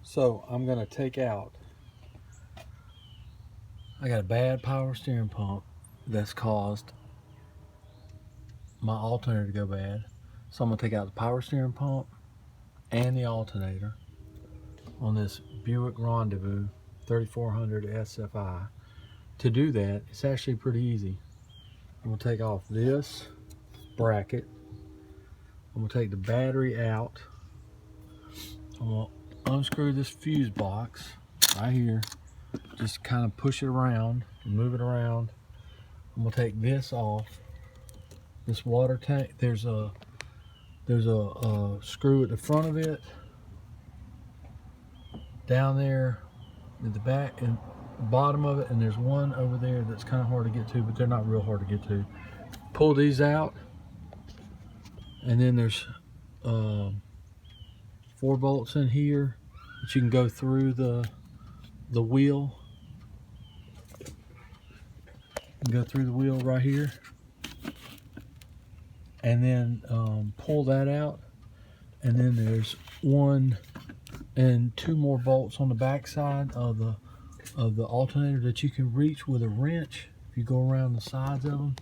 So I'm going to take out, I got a bad power steering pump that's caused my alternator to go bad. So I'm going to take out the power steering pump and the alternator on this Buick Rendezvous 3400 SFI. To do that, it's actually pretty easy. I'm going to take off this bracket. I'm going to take the battery out. I'm going to unscrew this fuse box right here. Just kind of push it around and move it around. I'm going to take this off. This water tank, there's a screw at the front of it, down there at the back and bottom of it, and there's one over there that's kind of hard to get to, but they're not real hard to get to. Pull these out, and then there's 4 bolts in here that you can go through the wheel. Go through the wheel right here, and then pull that out, and then there's 1 and 2 more bolts on the back side of the alternator that you can reach with a wrench if you go around the sides of them.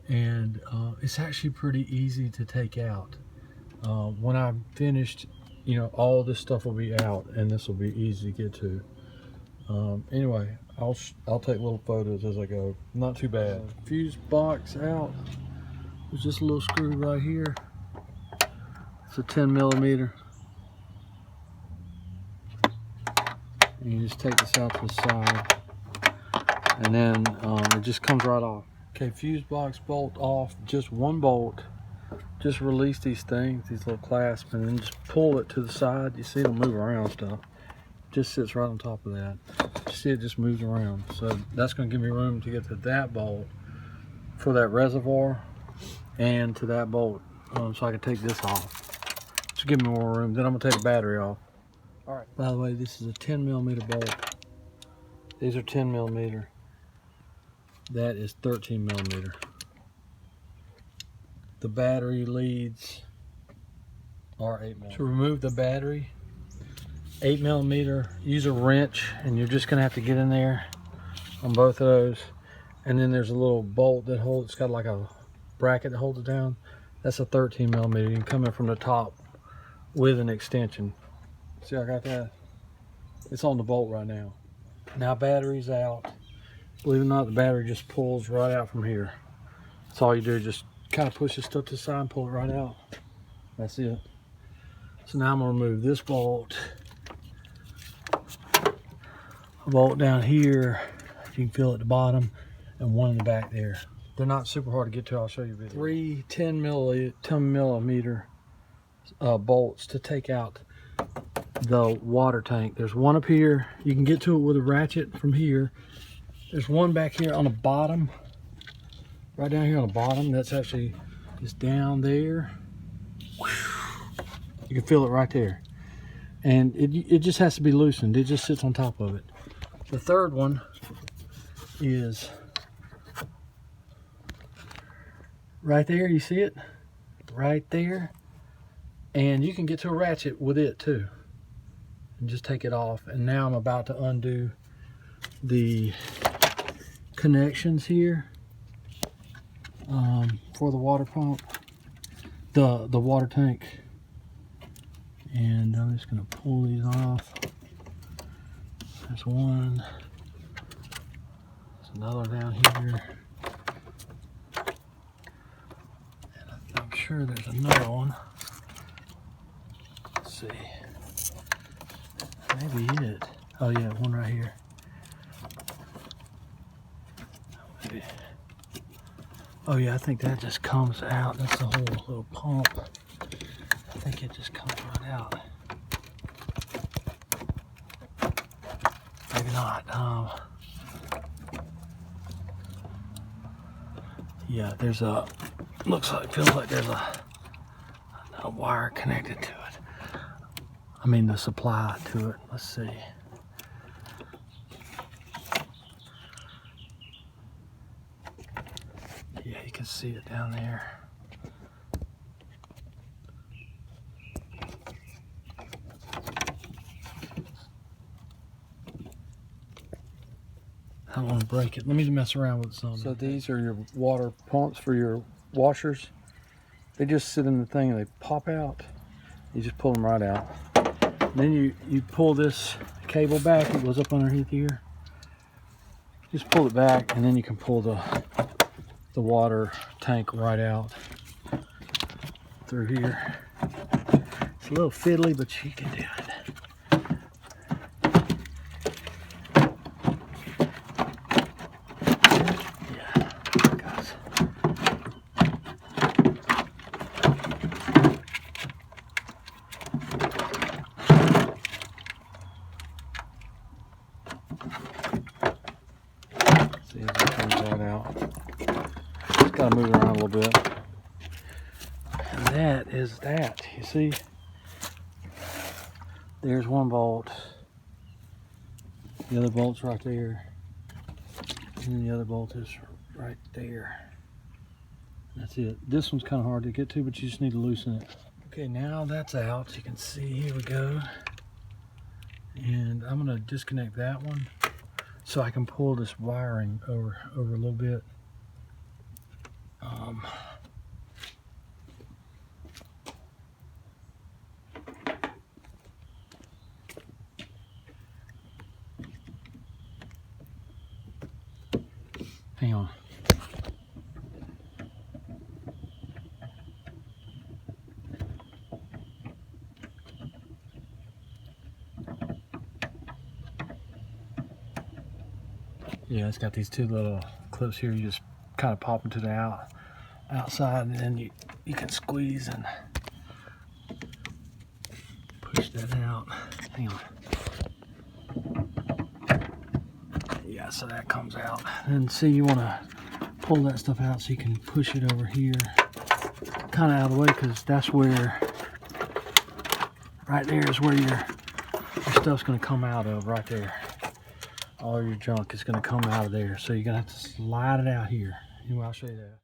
And it's actually pretty easy to take out. When I'm finished, you know, all this stuff will be out and this will be easy to get to. Anyway, I'll take little photos as I go. Not too bad. Fuse box out. There's just a little screw right here. It's a 10 millimeter. And you just take this out to the side, and then it just comes right off. Okay, fuse box bolt off. Just 1 bolt. Just release these things, these little clasps, and then just pull it to the side. You see it'll move around stuff. Just sits right on top of that. You see it just moves around. So that's going to give me room to get to that bolt for that reservoir, and to that bolt, so I can take this off. Just give me more room. Then I'm going to take the battery off. All right. By the way, this is a 10 millimeter bolt. These are 10 millimeter. That is 13 millimeter. The battery leads are 8 millimeter. To remove the battery, 8 millimeter, use a wrench, and you're just gonna have to get in there on both of those. And then there's a little bolt that holds, it's got like a bracket that holds it down. That's a 13 millimeter. You can come in from the top with an extension. See, I got that? It's on the bolt right now. Now battery's out. Believe it or not, the battery just pulls right out from here. That's all you do, just kind of push this stuff to the side and pull it right out. That's it. So now I'm gonna remove this bolt. A bolt down here, you can feel at the bottom, and 1 in the back there. They're not super hard to get to. I'll show you a video. 3 10 millimeter bolts to take out the water tank. There's 1 up here. You can get to it with a ratchet from here. There's 1 back here on the bottom, right down here on the bottom. That's actually just down there. You can feel it right there, and it just has to be loosened. It just sits on top of it. The third one is right there. You see it right there, and you can get to a ratchet with it too and just take it off. And now I'm about to undo the connections here for the water pump, the water tank, and I'm just going to pull these off. There's 1, there's another down here, and I'm sure there's another one. Let's see, maybe it. Oh yeah, 1 right here. Maybe. Oh yeah, I think that just comes out. That's the whole little pump. I think it just comes right out. Maybe not. Yeah, there's a, feels like there's a wire connected to it. I mean the supply to it. Let's see. Yeah, you can see it down there. don't want to break it. Let me mess around with some. So these are your water pumps for your washers. They just sit in the thing and they pop out. You just pull them right out. And then you pull this cable back. It goes up underneath here. Just pull it back, and then you can pull the water tank right out through here. It's a little fiddly, but you can do it. See as it comes right out. Just gotta move it around a little bit. And that is that. You see? There's one bolt. The other bolt's right there. And then the other bolt is right there. That's it. This one's kind of hard to get to, but you just need to loosen it. Okay, now that's out. You can see, here we go. And I'm gonna disconnect that one, so I can pull this wiring over a little bit. Hang on. Yeah, it's got these two little clips here. You just kind of pop them to the outside, and then you can squeeze and push that out. Hang on. Yeah, so that comes out. And see, you want to pull that stuff out so you can push it over here, kind of out of the way, because that's where, right there is where your stuff's going to come out of, right there. All your junk is going to come out of there, so you're going to have to slide it out here. Anyway, I'll show you that.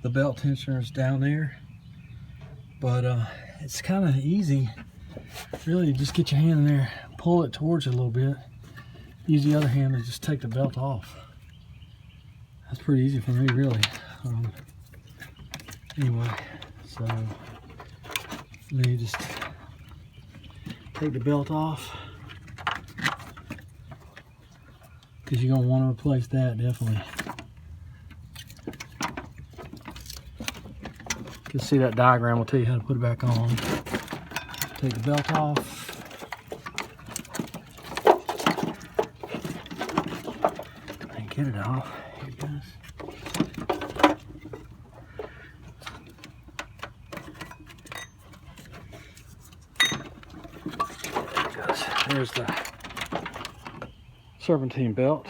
The belt tensioner is down there, but it's kind of easy. Really, just get your hand in there, pull it towards you a little bit. Use the other hand to just take the belt off. That's pretty easy for me, really. Anyway, so then you just take the belt off, because you're going to want to replace that, definitely. You can see that diagram will tell you how to put it back on. Take the belt off. And get it off. Here it goes. There's the Serpentine Belt.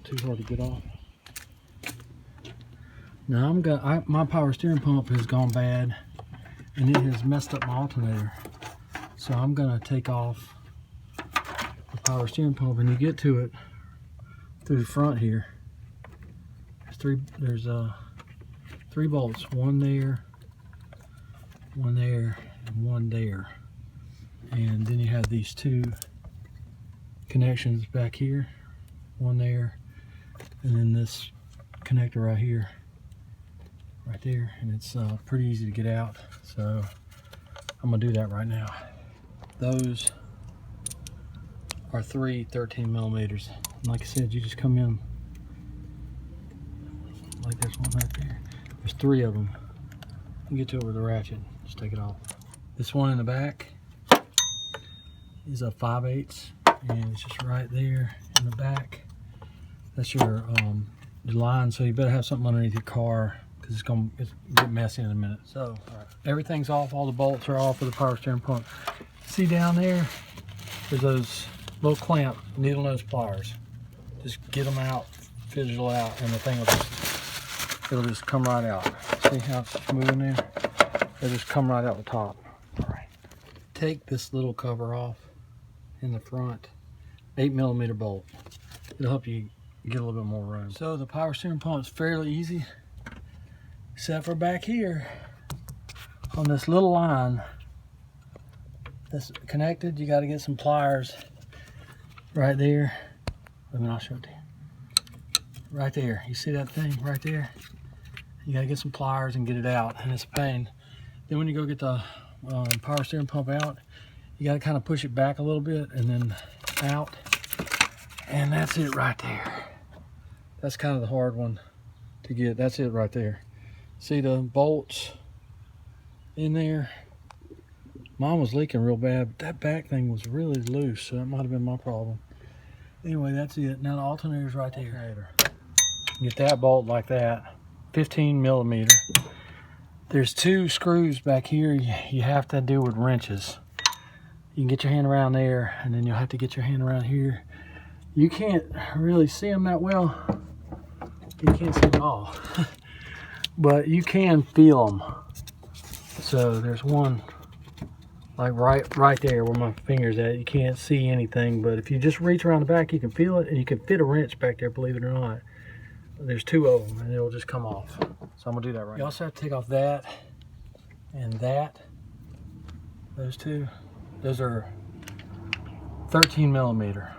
Too hard to get off. Now my power steering pump has gone bad, and it has messed up my alternator. So I'm gonna take off the power steering pump, and you get to it through the front here. There's three bolts, one there, and one there. And then you have these two connections back here, one there, and then this connector right here, right there. And it's pretty easy to get out, so I'm gonna do that right now. Those are 13 millimeters. And like I said, you just come in like this one right there. There's 3 of them. You get to it with a ratchet, just take it off. This one in the back is a 5/8, and it's just right there in the back. That's your line, so you better have something underneath your car, because it's get messy in a minute. So everything's off, all the bolts are off of the power steering pump. See down there, there's those little clamp needle nose pliers. Just get them out, fidget out, and the thing will just come right out. See how it's moving there? It'll just come right out the top. All right. Take this little cover off in the front, 8mm bolt. It'll help you get a little bit more room. So the power steering pump is fairly easy, except for back here on this little line. that's connected, you got to get some pliers right there. Let me, I'll show it to you. Right there, you see that thing right there? You got to get some pliers and get it out, and it's a pain. Then when you go get the power steering pump out, you got to kind of push it back a little bit and then out, and that's it right there. That's kind of the hard one to get. That's it right there. See the bolts in there? Mine was leaking real bad, but that back thing was really loose, so that might have been my problem. Anyway, that's it. Now the alternator's right there. Get that bolt like that, 15 millimeter. There's 2 screws back here you have to do with wrenches. You can get your hand around there, and then you'll have to get your hand around here. You can't really see them that well. You can't see them at all. But you can feel them. So there's one like right there where my finger's at. You can't see anything, but if you just reach around the back, you can feel it, and you can fit a wrench back there, believe it or not. There's 2 of them, and it'll just come off. So I'm gonna do that right now. You also have to take off that and that. Those 2. Those are 13 millimeter.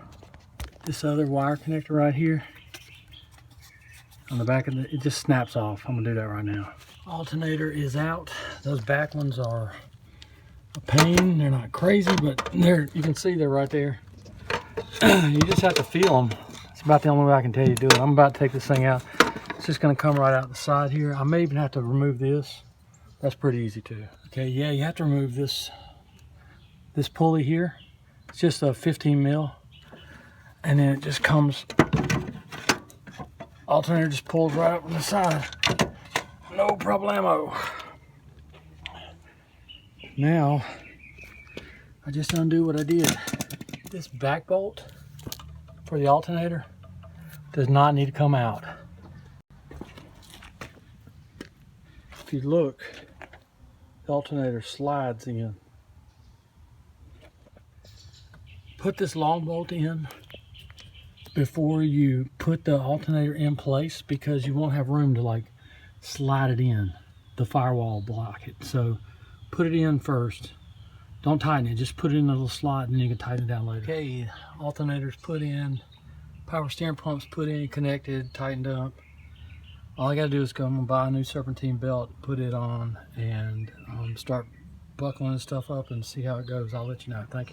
This other wire connector right here on the back of it just snaps off. I'm gonna do that right now. Alternator is out. Those back ones are a pain. They're not crazy, but you can see they're right there. You just have to feel them. It's about the only way I can tell you to do it. I'm about to take this thing out. It's just gonna come right out the side here. I may even have to remove this. That's pretty easy too. Okay, yeah, you have to remove this pulley here. It's just a 15 mil, and then it just comes, alternator just pulls right up on the side. No problemo. Now, I just undo what I did. This back bolt for the alternator does not need to come out. If you look, the alternator slides in. Put this long bolt in before you put the alternator in place, because you won't have room to like slide it in. The firewall will block it. So put it in first. Don't tighten it, just put it in a little slot, and then you can tighten it down later. Okay, alternator's put in, power steering pump's put in, connected, tightened up. All I gotta do is go, I'm gonna buy a new Serpentine Belt, put it on, and start buckling this stuff up and see how it goes. I'll let you know. Thank you.